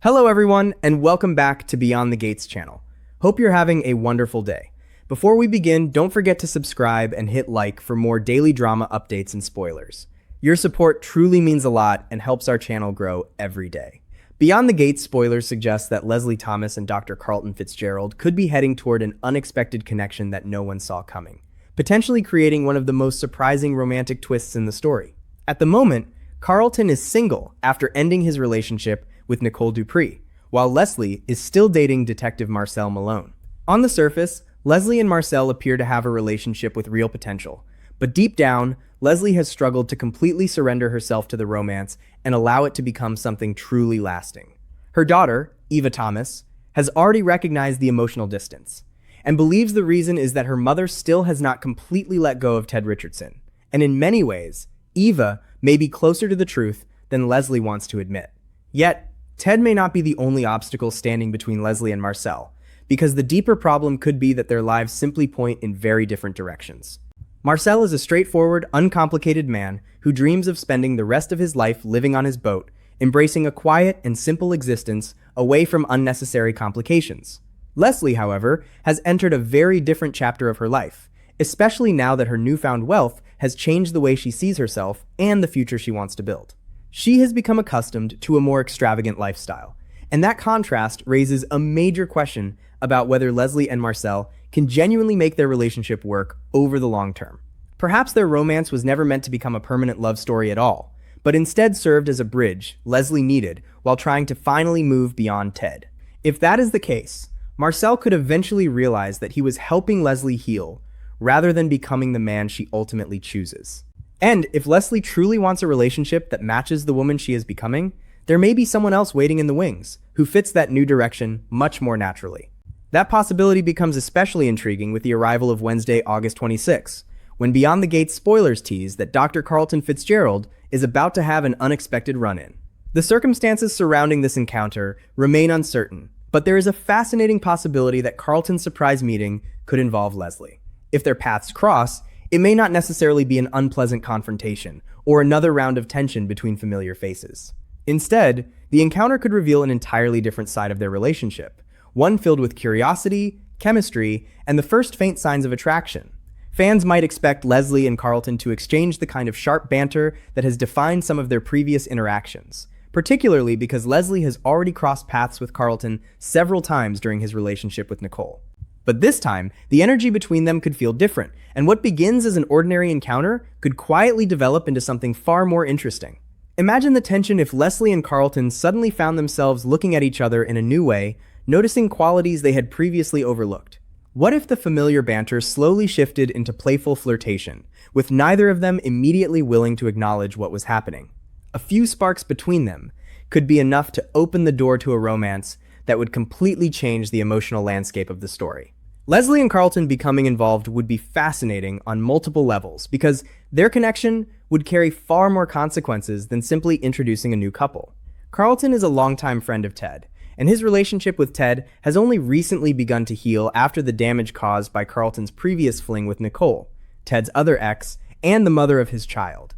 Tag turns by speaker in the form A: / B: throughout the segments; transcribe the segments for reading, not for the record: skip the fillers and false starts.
A: Hello everyone, and welcome back to Beyond the Gates channel. Hope you're having a wonderful day. Before we begin, don't forget to subscribe and hit like for more daily drama updates and spoilers. Your support truly means a lot and helps our channel grow every day. Beyond the Gates spoilers suggest that Leslie Thomas and Dr. Carlton Fitzgerald could be heading toward an unexpected connection that no one saw coming, potentially creating one of the most surprising romantic twists in the story. At the moment, Carlton is single after ending his relationship with Nicole Dupree, while Leslie is still dating Detective Marcel Malone. On the surface, Leslie and Marcel appear to have a relationship with real potential, but deep down, Leslie has struggled to completely surrender herself to the romance and allow it to become something truly lasting. Her daughter, Eva Thomas, has already recognized the emotional distance, and believes the reason is that her mother still has not completely let go of Ted Richardson. And in many ways, Eva may be closer to the truth than Leslie wants to admit. Yet, Ted may not be the only obstacle standing between Leslie and Marcel, because the deeper problem could be that their lives simply point in very different directions. Marcel is a straightforward, uncomplicated man who dreams of spending the rest of his life living on his boat, embracing a quiet and simple existence away from unnecessary complications. Leslie, however, has entered a very different chapter of her life, especially now that her newfound wealth has changed the way she sees herself and the future she wants to build. She has become accustomed to a more extravagant lifestyle, and that contrast raises a major question about whether Leslie and Marcel can genuinely make their relationship work over the long term. Perhaps their romance was never meant to become a permanent love story at all, but instead served as a bridge Leslie needed while trying to finally move beyond Ted. If that is the case, Marcel could eventually realize that he was helping Leslie heal rather than becoming the man she ultimately chooses. And if Leslie truly wants a relationship that matches the woman she is becoming, there may be someone else waiting in the wings who fits that new direction much more naturally. That possibility becomes especially intriguing with the arrival of Wednesday, August 26, when Beyond the Gates spoilers tease that Dr. Carlton Fitzgerald is about to have an unexpected run-in. The circumstances surrounding this encounter remain uncertain, but there is a fascinating possibility that Carlton's surprise meeting could involve Leslie. If their paths cross, it may not necessarily be an unpleasant confrontation or another round of tension between familiar faces. Instead, the encounter could reveal an entirely different side of their relationship, one filled with curiosity, chemistry, and the first faint signs of attraction. Fans might expect Leslie and Carlton to exchange the kind of sharp banter that has defined some of their previous interactions, particularly because Leslie has already crossed paths with Carlton several times during his relationship with Nicole. But this time, the energy between them could feel different, and what begins as an ordinary encounter could quietly develop into something far more interesting. Imagine the tension if Leslie and Carlton suddenly found themselves looking at each other in a new way, noticing qualities they had previously overlooked. What if the familiar banter slowly shifted into playful flirtation, with neither of them immediately willing to acknowledge what was happening? A few sparks between them could be enough to open the door to a romance that would completely change the emotional landscape of the story. Leslie and Carlton becoming involved would be fascinating on multiple levels because their connection would carry far more consequences than simply introducing a new couple. Carlton is a longtime friend of Ted, and his relationship with Ted has only recently begun to heal after the damage caused by Carlton's previous fling with Nicole, Ted's other ex, and the mother of his child.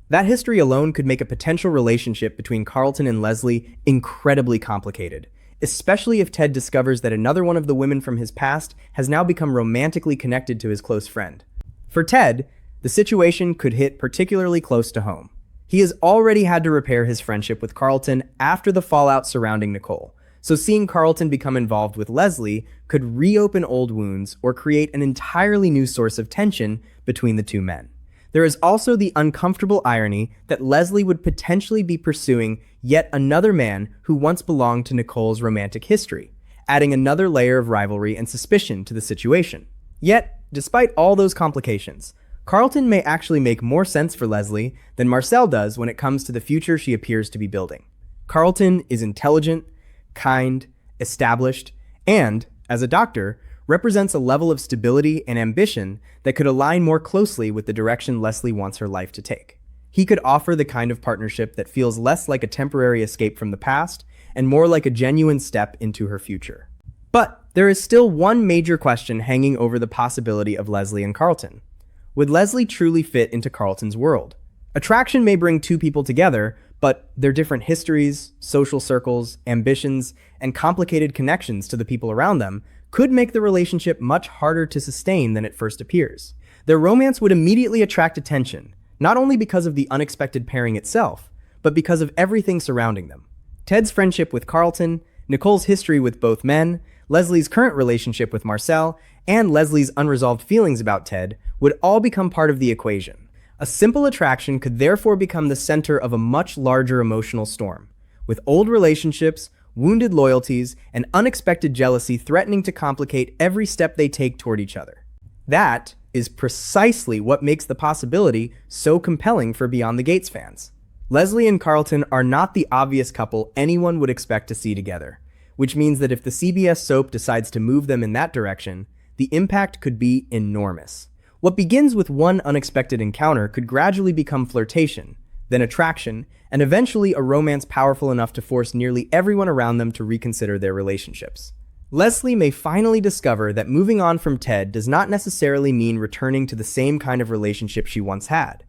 A: That history alone could make a potential relationship between Carlton and Leslie incredibly complicated, especially if Ted discovers that another one of the women from his past has now become romantically connected to his close friend. For Ted, the situation could hit particularly close to home. He has already had to repair his friendship with Carlton after the fallout surrounding Nicole, so seeing Carlton become involved with Leslie could reopen old wounds or create an entirely new source of tension between the two men. There is also the uncomfortable irony that Leslie would potentially be pursuing yet another man who once belonged to Nicole's romantic history, adding another layer of rivalry and suspicion to the situation. Yet, despite all those complications, Carlton may actually make more sense for Leslie than Marcel does when it comes to the future she appears to be building. Carlton is intelligent, kind, established, and, as a doctor, represents a level of stability and ambition that could align more closely with the direction Leslie wants her life to take. He could offer the kind of partnership that feels less like a temporary escape from the past and more like a genuine step into her future. But there is still one major question hanging over the possibility of Leslie and Carlton. Would Leslie truly fit into Carlton's world? Attraction may bring two people together, But their different histories, social circles, ambitions, and complicated connections to the people around them could make the relationship much harder to sustain than it first appears. Their romance would immediately attract attention, not only because of the unexpected pairing itself, but because of everything surrounding them. Ted's friendship with Carlton, Nicole's history with both men, Leslie's current relationship with Marcel, and Leslie's unresolved feelings about Ted would all become part of the equation. A simple attraction could therefore become the center of a much larger emotional storm, with old relationships, wounded loyalties, and unexpected jealousy threatening to complicate every step they take toward each other. That is precisely what makes the possibility so compelling for Beyond the Gates fans. Leslie and Carlton are not the obvious couple anyone would expect to see together, which means that if the CBS soap decides to move them in that direction, the impact could be enormous. What begins with one unexpected encounter could gradually become flirtation, then attraction, and eventually a romance powerful enough to force nearly everyone around them to reconsider their relationships. Leslie may finally discover that moving on from Ted does not necessarily mean returning to the same kind of relationship she once had,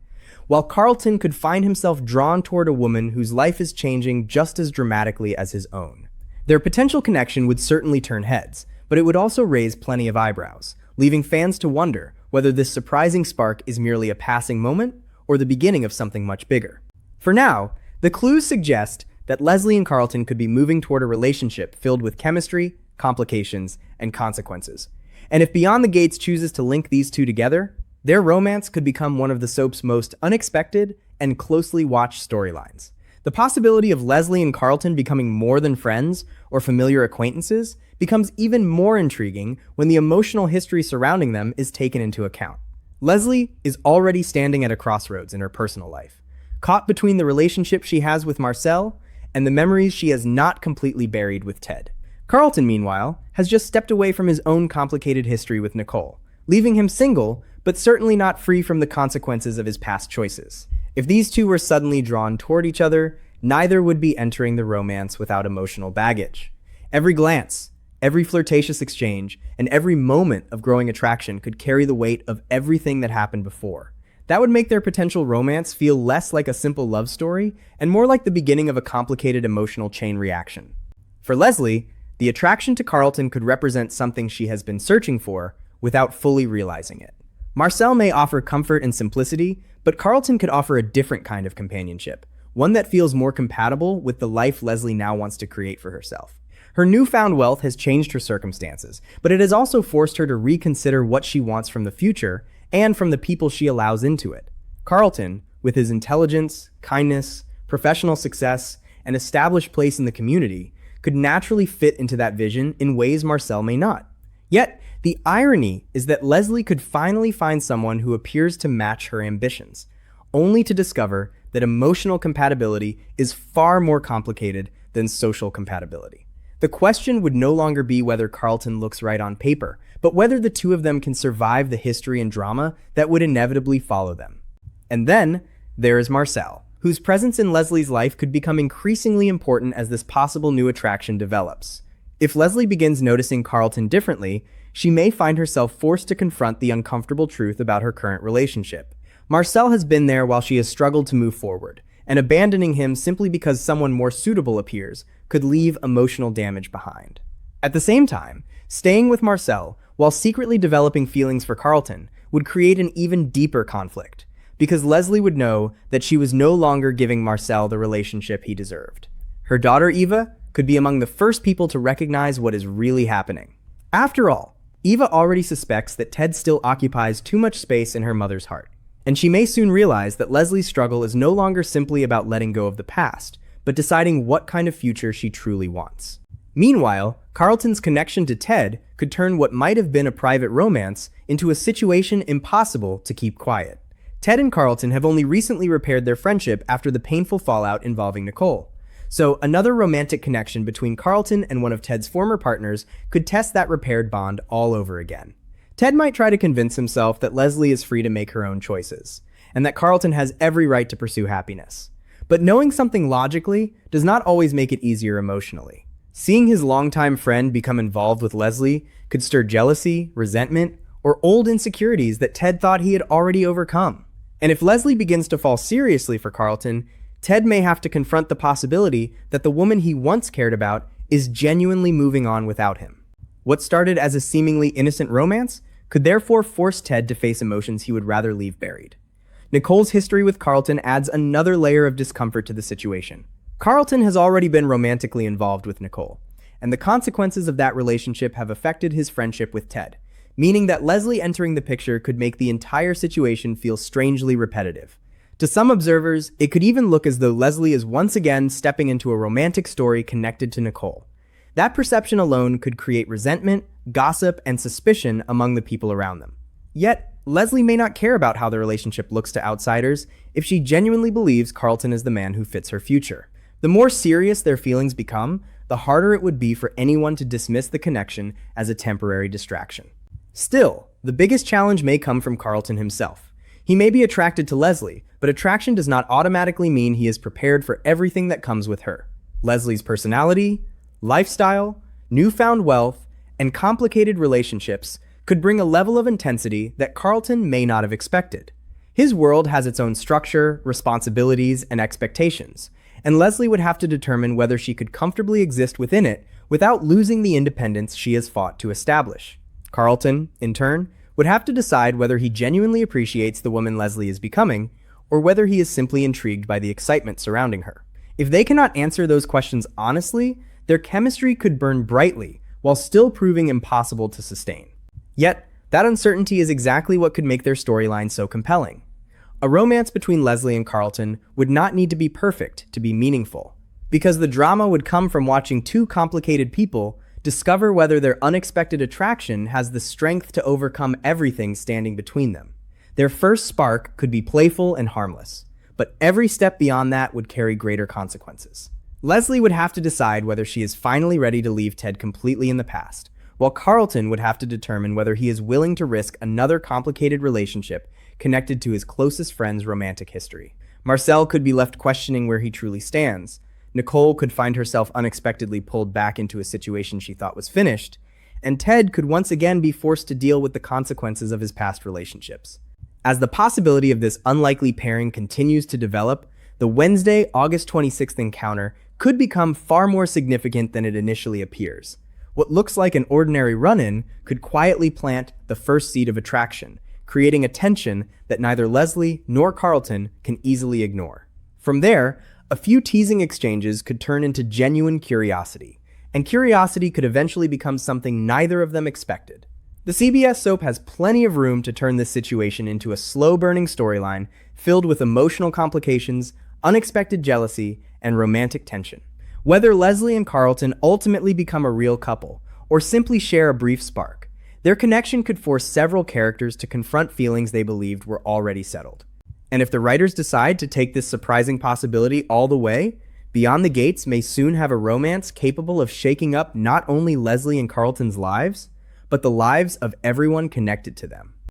A: while Carlton could find himself drawn toward a woman whose life is changing just as dramatically as his own. Their potential connection would certainly turn heads, but it would also raise plenty of eyebrows, leaving fans to wonder whether this surprising spark is merely a passing moment or the beginning of something much bigger. For now, the clues suggest that Leslie and Carlton could be moving toward a relationship filled with chemistry, complications, and consequences. And if Beyond the Gates chooses to link these two together, their romance could become one of the soap's most unexpected and closely watched storylines. The possibility of Leslie and Carlton becoming more than friends or familiar acquaintances becomes even more intriguing when the emotional history surrounding them is taken into account. Leslie is already standing at a crossroads in her personal life, caught between the relationship she has with Marcel and the memories she has not completely buried with Ted. Carlton, meanwhile, has just stepped away from his own complicated history with Nicole, leaving him single, but certainly not free from the consequences of his past choices. If these two were suddenly drawn toward each other, neither would be entering the romance without emotional baggage. Every glance, every flirtatious exchange, and every moment of growing attraction could carry the weight of everything that happened before. That would make their potential romance feel less like a simple love story and more like the beginning of a complicated emotional chain reaction. For Leslie, the attraction to Carlton could represent something she has been searching for without fully realizing it. Marcel may offer comfort and simplicity, but Carlton could offer a different kind of companionship, one that feels more compatible with the life Leslie now wants to create for herself. Her newfound wealth has changed her circumstances, but it has also forced her to reconsider what she wants from the future and from the people she allows into it. Carlton, with his intelligence, kindness, professional success, and established place in the community, could naturally fit into that vision in ways Marcel may not. Yet, the irony is that Leslie could finally find someone who appears to match her ambitions, only to discover that emotional compatibility is far more complicated than social compatibility. The question would no longer be whether Carlton looks right on paper, but whether the two of them can survive the history and drama that would inevitably follow them. And then, there is Marcel, whose presence in Leslie's life could become increasingly important as this possible new attraction develops. If Leslie begins noticing Carlton differently, she may find herself forced to confront the uncomfortable truth about her current relationship. Marcel has been there while she has struggled to move forward, and abandoning him simply because someone more suitable appears could leave emotional damage behind. At the same time, staying with Marcel while secretly developing feelings for Carlton would create an even deeper conflict, because Leslie would know that she was no longer giving Marcel the relationship he deserved. Her daughter Eva could be among the first people to recognize what is really happening. After all, Eva already suspects that Ted still occupies too much space in her mother's heart, and she may soon realize that Leslie's struggle is no longer simply about letting go of the past, but deciding what kind of future she truly wants. Meanwhile, Carlton's connection to Ted could turn what might have been a private romance into a situation impossible to keep quiet. Ted and Carlton have only recently repaired their friendship after the painful fallout involving Nicole. So another romantic connection between Carlton and one of Ted's former partners could test that repaired bond all over again. Ted might try to convince himself that Leslie is free to make her own choices, and that Carlton has every right to pursue happiness. But knowing something logically does not always make it easier emotionally. Seeing his longtime friend become involved with Leslie could stir jealousy, resentment, or old insecurities that Ted thought he had already overcome. And if Leslie begins to fall seriously for Carlton, Ted may have to confront the possibility that the woman he once cared about is genuinely moving on without him. What started as a seemingly innocent romance could therefore force Ted to face emotions he would rather leave buried. Nicole's history with Carlton adds another layer of discomfort to the situation. Carlton has already been romantically involved with Nicole, and the consequences of that relationship have affected his friendship with Ted, meaning that Leslie entering the picture could make the entire situation feel strangely repetitive. To some observers, it could even look as though Leslie is once again stepping into a romantic story connected to Nicole. That perception alone could create resentment, gossip, and suspicion among the people around them. Yet, Leslie may not care about how the relationship looks to outsiders if she genuinely believes Carlton is the man who fits her future. The more serious their feelings become, the harder it would be for anyone to dismiss the connection as a temporary distraction. Still, the biggest challenge may come from Carlton himself. He may be attracted to Leslie, but attraction does not automatically mean he is prepared for everything that comes with her. Leslie's personality, lifestyle, newfound wealth, and complicated relationships could bring a level of intensity that Carlton may not have expected. His world has its own structure, responsibilities, and expectations, and Leslie would have to determine whether she could comfortably exist within it without losing the independence she has fought to establish. Carlton, in turn, would have to decide whether he genuinely appreciates the woman Leslie is becoming, or whether he is simply intrigued by the excitement surrounding her. If they cannot answer those questions honestly, their chemistry could burn brightly while still proving impossible to sustain. Yet, that uncertainty is exactly what could make their storyline so compelling. A romance between Leslie and Carlton would not need to be perfect to be meaningful, because the drama would come from watching two complicated people discover whether their unexpected attraction has the strength to overcome everything standing between them. Their first spark could be playful and harmless, but every step beyond that would carry greater consequences. Leslie would have to decide whether she is finally ready to leave Ted completely in the past, while Carlton would have to determine whether he is willing to risk another complicated relationship connected to his closest friend's romantic history. Marcel could be left questioning where he truly stands. Nicole could find herself unexpectedly pulled back into a situation she thought was finished, and Ted could once again be forced to deal with the consequences of his past relationships. As the possibility of this unlikely pairing continues to develop, the Wednesday, August 26th encounter could become far more significant than it initially appears. What looks like an ordinary run-in could quietly plant the first seed of attraction, creating a tension that neither Leslie nor Carlton can easily ignore. From there, a few teasing exchanges could turn into genuine curiosity, and curiosity could eventually become something neither of them expected. The CBS soap has plenty of room to turn this situation into a slow-burning storyline filled with emotional complications, unexpected jealousy, and romantic tension. Whether Leslie and Carlton ultimately become a real couple, or simply share a brief spark, their connection could force several characters to confront feelings they believed were already settled. And if the writers decide to take this surprising possibility all the way, Beyond the Gates may soon have a romance capable of shaking up not only Leslie and Carlton's lives, but the lives of everyone connected to them.